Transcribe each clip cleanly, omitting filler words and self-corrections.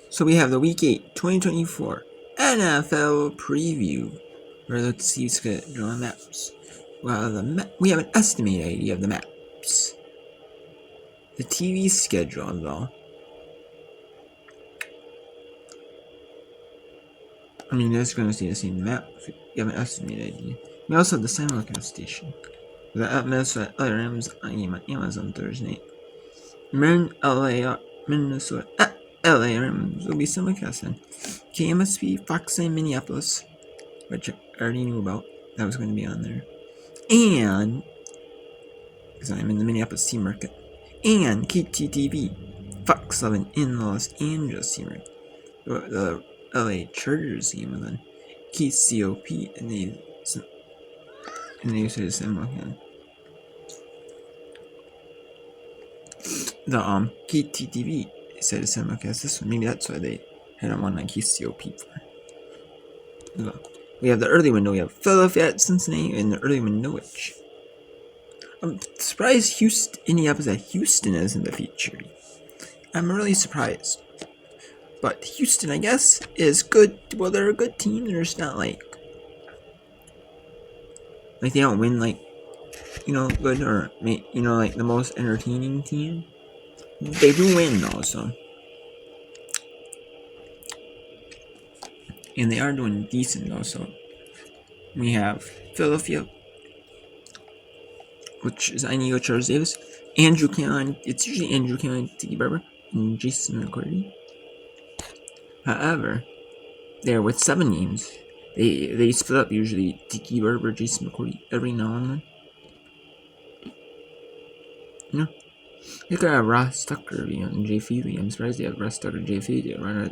So we have the Week 8, 2024 NFL preview. Let's see what's going to draw maps. Well, we have an estimated idea of the maps. The TV schedule, though. I mean, that's going to see the same map. You have an estimated idea. We also have the Simulcast station. The Minnesota LRMs on Amazon Thursday. Minnesota LRMs will be simulcast then. KMSP, Fox and Minneapolis, which I already knew about. That was going to be on there. And, because I'm in the Minneapolis team market. And KTTV, Fox 11 in the Los Angeles team market. The LA Chargers game, and then KCOP, and they say the same again. The KTTV said the simulcast this one. Maybe that's why they had on one like KCOP for. We have the early window. We have Philadelphia at Cincinnati in the early window, which I'm surprised Houston isn't the feature. I'm really surprised. But Houston, I guess, is good. Well, they're a good team. They're just not like they don't win good or like the most entertaining team. They do win though, so. And they are doing decent though, so. We have Philadelphia, which is Inigo Charles Davis, Andrew Caroline. It's usually Andrew Caroline, Tiki Barber, and Jason McCourty. However, they're with 7 names. They split up usually Tiki Barber, Jason McCourty every now and then. You know, they could have Ross Tucker and Jay Feely. I'm surprised they have Ross Tucker, Jay Feely, runner.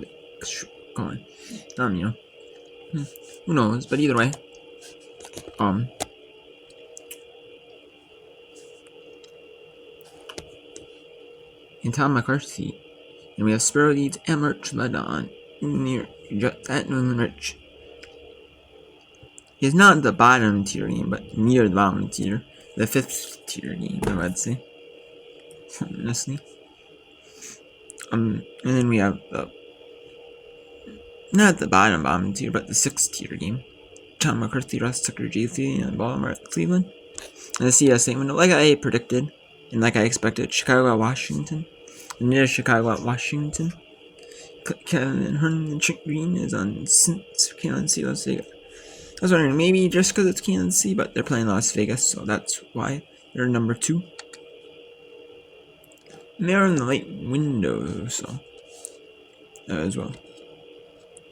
Come on, who knows? But either way, and Tom McCarthy, and we have Sparrow Leeds and Merch led on near at New England Rich. He's not the bottom tier game, but near the bottom tier, the 5th tier game, I would say. Honestly. And then we have not the bottom tier, but the 6th tier game. Tom McCarthy, Ross Tucker, Jay Feely, and Baltimore at Cleveland. And the CS window, like I predicted, and like I expected, Chicago at Washington. And near Chicago at Washington. Kevin Herndon and Chick Green is on Kansas City, Las Vegas. I was wondering, maybe just because it's Kansas City, but they're playing Las Vegas, so that's why they're number 2. And they're in the late window, so as well.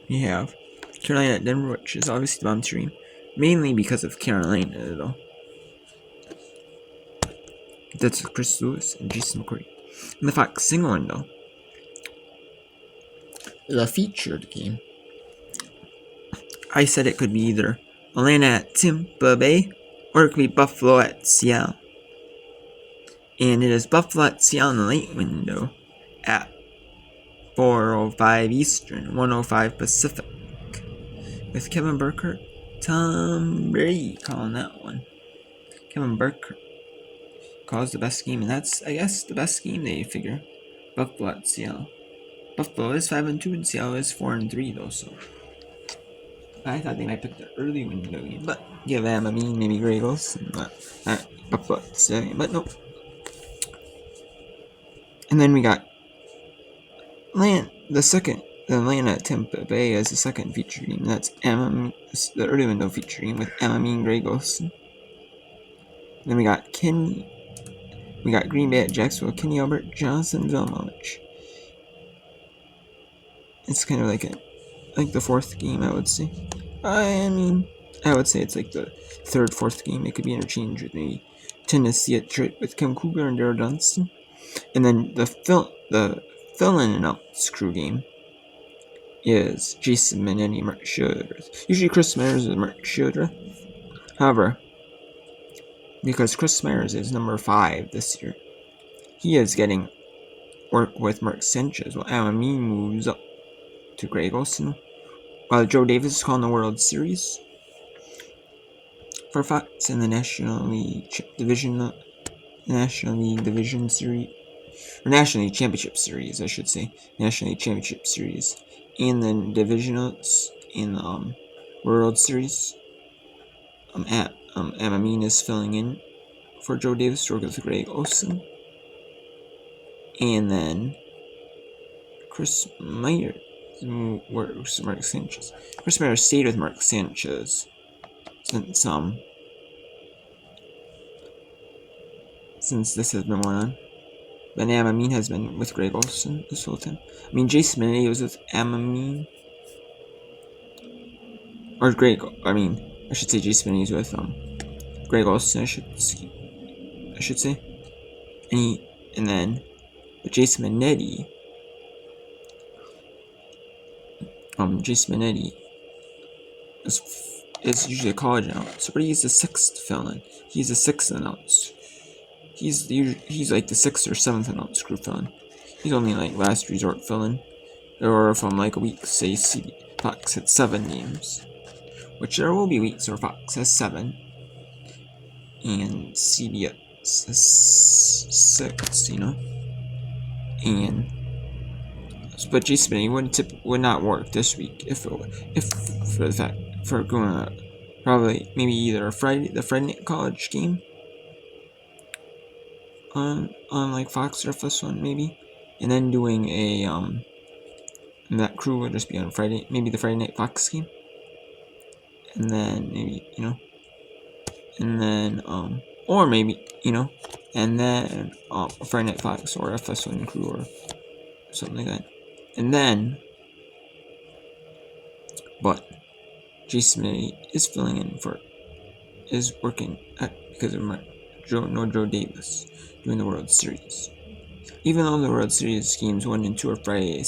We have Carolina at Denver, which is obviously the bottom team, mainly because of Carolina, though. That's Chris Lewis and Jason McCourty. In the Fox single window, the featured game, I said it could be either Atlanta at Tampa Bay or it could be Buffalo at Seattle. And it is Buffalo at Seattle in the late window at 4:05 Eastern, 1:05 Pacific. With Kevin Burkhardt, Tom Brady calling that one. Kevin Burkhardt calls the best game, and that's, I guess, the best game they figure. Buffalo at Seattle. Buffalo is 5-2 and Seattle is 4-3 though, so I thought they might pick the early window game, but give them maybe Grey Eagles, but Buffalo at Seattle, but nope. And then we got Atlanta at Tampa Bay as the second feature game. That's the early window feature game with Emma and Grey Eagles. Then we got Green Bay at Jacksonville, Kenny Albert, Johnson, Vilmowich. It's kind of like the 4th game, I would say. I would say it's like the 3rd, 4th game. It could be interchanged with maybe Tennessee at Detroit with Kim Cougar and Daryl Johnston. And then the fill-in and out screw game is Jason Manetti, Mark Schildreth. Usually Chris Myers is Mark Schildreth. However, because Chris Myers is number 5 this year, he is getting work with Mark Sanchez while Amin moves up to Greg Olson, while Joe Davis is calling the World Series for Fox in the National League Division Series. or National League Championship Series, I should say. National League Championship Series. And then Divisionals in the World Series. Amin is filling in for Joe Davis, with Greg Olson. And then Chris Myers works Mark Sanchez. Chris Myers stayed with Mark Sanchez since this has been going on. But Amin has been with Greg Olson this whole time. I mean, Jason Minnity was with Amin. Or Greg, I should say Jason Minnity was with Greg Olson, I should say. And then with Jason Minnity, is usually a college announcer, but he's the sixth fill-in. He's the sixth announcer. He's like the sixth or seventh announce crew fill-in. He's only like last resort fill-in, or from like a week, say Fox had 7 games, which there will be weeks where Fox has 7, and CBS has 6, and. But Jason Minnity would not work this week if for going probably maybe either the Friday night college game on like Fox or FS1 maybe, and then doing a and that crew would just be on Friday, maybe the Friday night Fox game, and then maybe and then or maybe and then Friday night Fox or FS1 crew or something like that. And then, but Jason Minnity is filling in is working because of Joe Davis during the World Series. Even though the World Series games 1 and 2 are Friday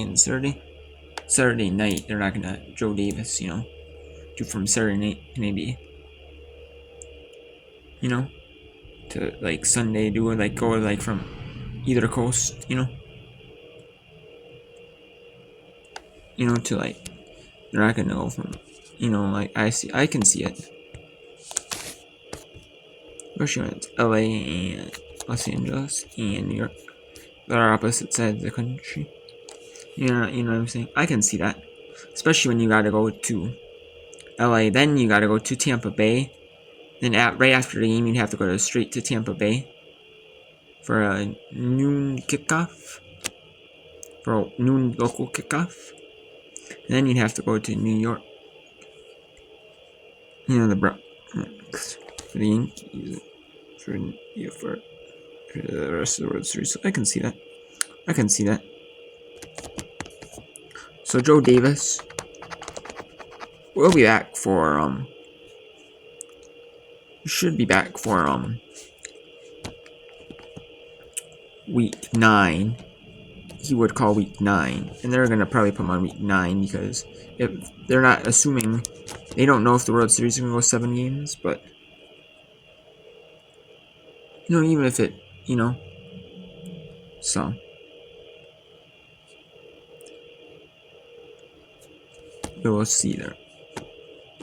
and Saturday night, they're not gonna Joe Davis, do from Saturday night maybe, to like Sunday, do like go like from either coast, to like, they're not gonna go from, like I can see it. Especially when it's LA and Los Angeles and New York. They're opposite sides of the country. You know what I'm saying? I can see that. Especially when you gotta go to LA, then you gotta go to Tampa Bay. Then right after the game, you'd have to go straight to Tampa Bay for a noon kickoff. For a noon local kickoff. And then you'd have to go to New York. The Bronx for the Yankees. For the rest of the World Series. So I can see that. So Joe Davis will be back for should be back for week 9. He would call week 9, and they're gonna probably put him on week 9 because if they're not assuming, they don't know if the World Series is gonna go 7 games, but even if it, so we will see there.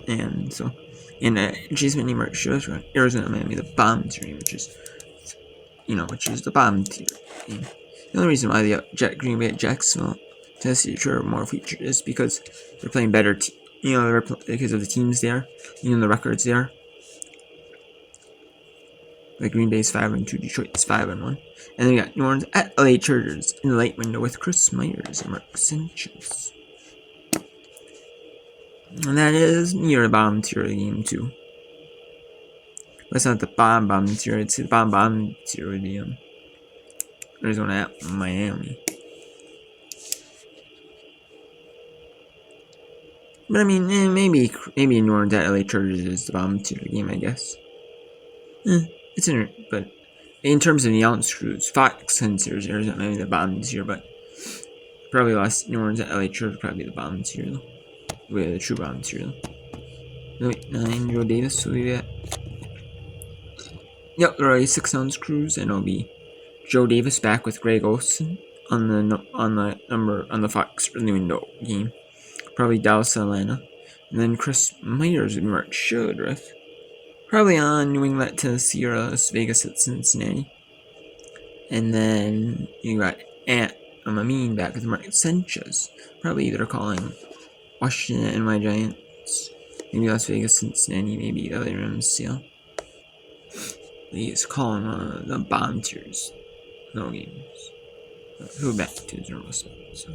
And so, Jason Minnity Mark shows around Arizona, Miami, the bottom tier, which is the bottom tier game. The only reason why the Green Bay at Jacksonville, Tennessee are more featured is because they're playing better, because of the teams there, the records there. Like Green Bay's 5-2, Detroit's 5-1, and then we got New Orleans at LA Chargers in the late window with Chris Myers and Mark Sanchez. And that is near the bottom tier of the game too. But it's not the bottom tier. It's the bottom tier of the Arizona at Miami. But I mean, maybe New Orleans at LA Chargers is the bottom tier of the game, I guess. But in terms of the ounce crews, Fox considers Arizona maybe the bottom tier, but probably New Orleans at LA Chargers probably the bottom tier though. The true bottom tier though. Wait, 9 Joe Davis will be that. Yep, there are 6 ounce crews, and it'll be Joe Davis back with Greg Olson on the Fox early window game. Probably Dallas, Atlanta, and then Chris Myers and Mark Shudriff. Probably on New England, Tennessee, or Las Vegas at Cincinnati. And then you got Amin back with Mark Sanchez. Probably they're calling Washington and my Giants. Maybe Las Vegas, Cincinnati, maybe the other Rams still. He's calling the bomb tiers. No games. Go back to his normal spot. So.